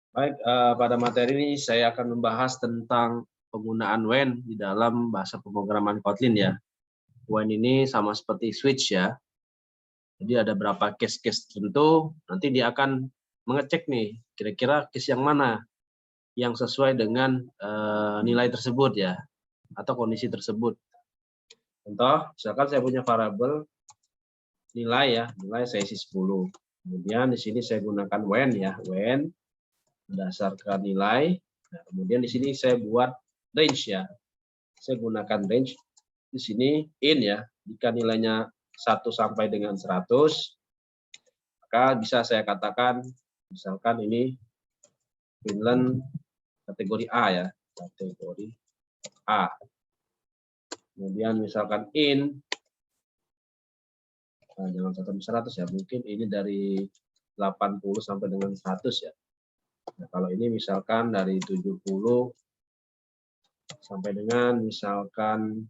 Baik, pada materi ini saya akan membahas tentang penggunaan when di dalam bahasa pemrograman Kotlin ya. When ini sama seperti switch ya. Jadi ada beberapa case-case tertentu, nanti dia akan mengecek nih, kira-kira case yang mana yang sesuai dengan nilai tersebut ya, atau kondisi tersebut. Contoh, misalkan saya punya variabel nilai ya, nilai saya isi 10. Kemudian di sini saya gunakan when ya, when berdasarkan nilai. Nah, kemudian di sini saya buat range ya. Saya gunakan range di sini in ya. Jika nilainya 1 sampai dengan 100, maka bisa saya katakan misalkan ini Finland kategori A ya, kategori A. Kemudian misalkan in, nah jangan sampai 100 ya, mungkin ini dari 80 sampai dengan 100 ya. Nah, kalau ini misalkan dari 70 sampai dengan misalkan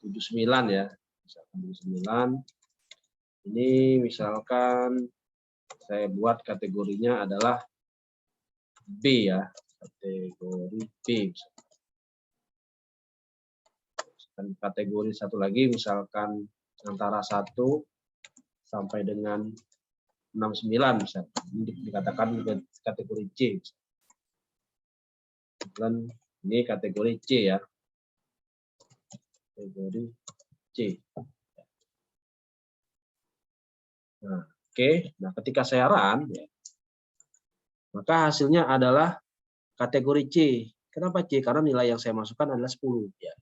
79 ya. Misalkan 79. Ini misalkan saya buat kategorinya adalah B ya. Kategori B. Dan kategori satu lagi misalkan antara 1 sampai dengan 69 misalkan. Ini dikatakan kategori C. Dan ini kategori C ya. Kategori C. Nah, oke. Nah, ketika saya run ya, maka hasilnya adalah kategori C. Kenapa C? Karena nilai yang saya masukkan adalah 10 ya.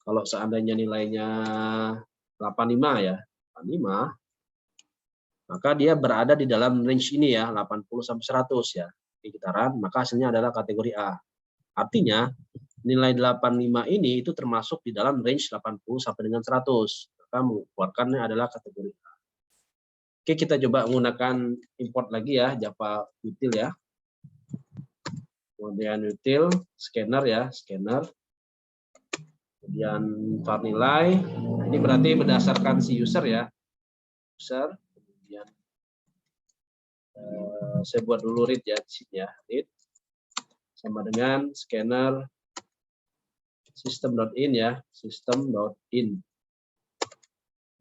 Kalau seandainya nilainya 85 ya, 85, maka dia berada di dalam range ini ya, 80 sampai 100 ya. Di gitaran, maka hasilnya adalah kategori A. Artinya nilai 85 ini itu termasuk di dalam range 80 sampai dengan 100. Maka mengeluarkannya adalah kategori A. Oke, kita coba menggunakan import lagi ya, Java util ya. Kemudian util, scanner ya, scanner. Kemudian var nilai, nah ini berarti berdasarkan si user ya, user. Kemudian saya buat dulu read ya, di sini ya, read sama dengan scanner system.in ya, system.in.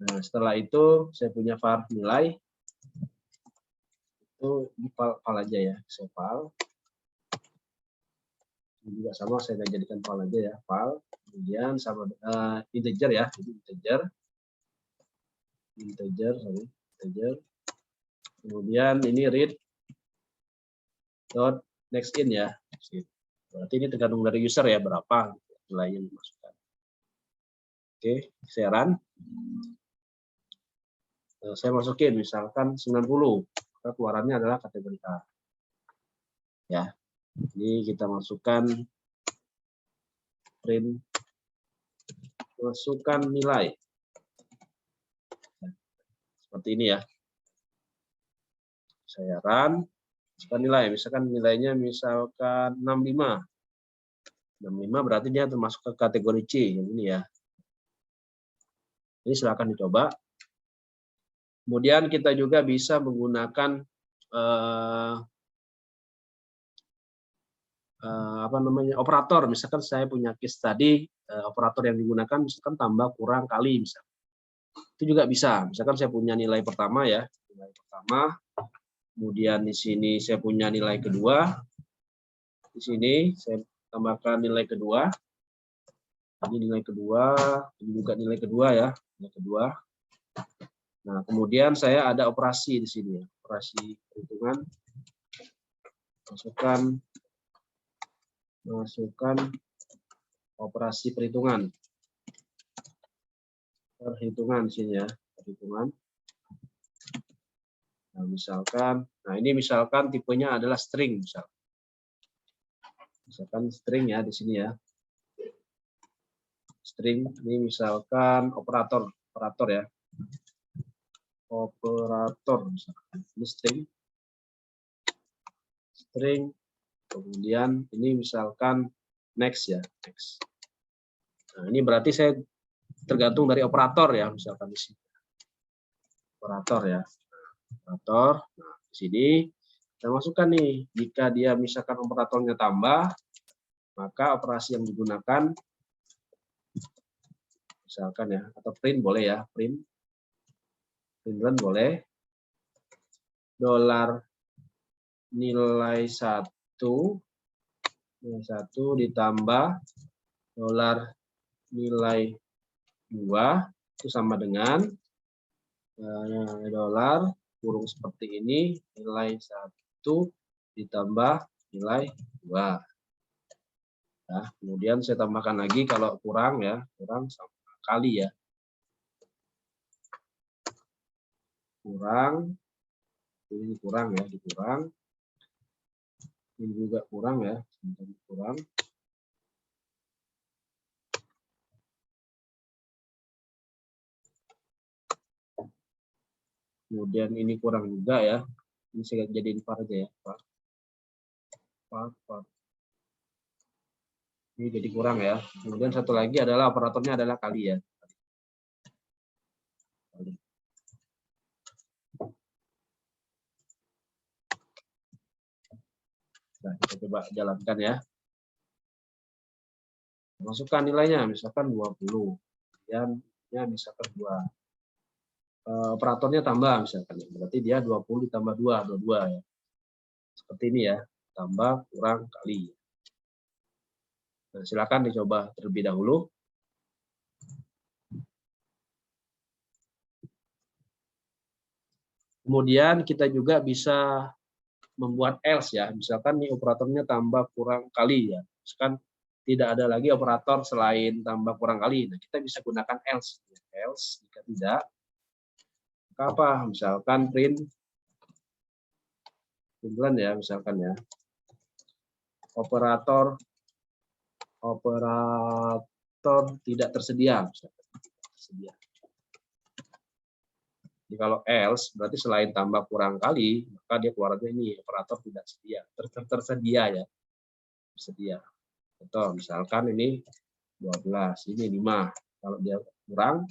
Nah setelah itu saya punya var nilai, itu di file aja ya, saya file. Ini juga sama, saya jadikan file aja ya, file. Kemudian sama integer ya, integer. Kemudian ini read dot next in ya. Berarti ini tergantung dari user ya, berapa nilai yang dimasukkan. Oke, saya run. Nah, saya masukin misalkan 90, maka keluarannya adalah kategori A. Ya, ini kita masukkan print, masukkan nilai. Seperti ini ya. Saya run, masukkan nilai, misalkan nilainya misalkan 65. 65 berarti dia termasuk ke kategori C, yang ini ya. Ini silakan dicoba. Kemudian kita juga bisa menggunakan operator. Misalkan saya punya case tadi, operator yang digunakan misalkan tambah, kurang, kali misalkan. Itu juga bisa. Misalkan saya punya nilai pertama ya, nilai pertama. Kemudian di sini saya punya nilai kedua. Di sini saya tambahkan nilai kedua. Ini nilai kedua, ini juga nilai kedua ya, nilai kedua. Nah, kemudian saya ada operasi di sini ya, operasi perhitungan. Masukkan operasi perhitungan. Perhitungan di sini ya, perhitungan. Nah, misalkan, nah ini misalkan tipenya adalah string misalkan string ya di sini ya. String ini misalkan operator ya. Operator misalkan ini string, kemudian ini misalkan next ya, next. Nah, ini berarti saya tergantung dari operator ya, misalkan di sini. Operator ya. Operator. Nah, di sini Saya masukkan nih, jika dia misalkan operatornya tambah, maka operasi yang digunakan, misalkan ya, atau print boleh ya, print run boleh, dolar nilai 1 ditambah dolar nilai 2 itu sama dengan dolar kurung seperti ini, nilai 1 ditambah nilai 2. Nah, kemudian saya tambahkan lagi kalau kurang ya, kurang sama kali ya. Kurang, ini kurang ya, dikurang. Ini juga kurang ya, kurang. Kemudian ini kurang juga ya. Ini saya jadiin var aja ya, var. Ini jadi kurang ya. Kemudian satu lagi adalah operatornya adalah kali ya. Kali. Nah, kita coba jalankan ya. Masukkan nilainya, misalkan 20. Kemudian ya misalkan 2. Operatornya tambah misalkan. Berarti dia 20 ditambah 2, 22 ya. Seperti ini ya. Tambah, kurang, kali. Nah, silakan dicoba terlebih dahulu. Kemudian kita juga bisa membuat else ya. Misalkan nih operatornya tambah, kurang, kali ya. Misalkan tidak ada lagi operator selain tambah, kurang, kali. Nah, kita bisa gunakan else. Else jika tidak, maka apa? Misalkan print ya, misalkan ya. Operator tidak tersedia. Tersedia. Jadi kalau else berarti selain tambah, kurang, kali, maka dia keluarnya ini operator tidak sedia, tersedia ya, tersedia. Contoh misalkan ini 12, ini 5. Kalau dia kurang,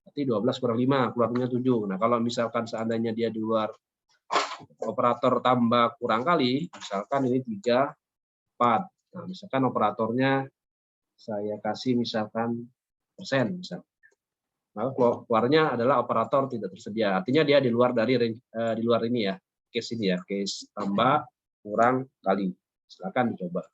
berarti 12 kurang 5, keluarnya 7. Nah kalau misalkan seandainya dia di luar operator tambah, kurang, kali, misalkan ini 3, 4. Nah misalkan operatornya saya kasih misalkan persen, misalkan. Maka keluarnya adalah operator tidak tersedia. Artinya dia di luar ini ya, case ini ya, case tambah, kurang, kali. Silakan dicoba.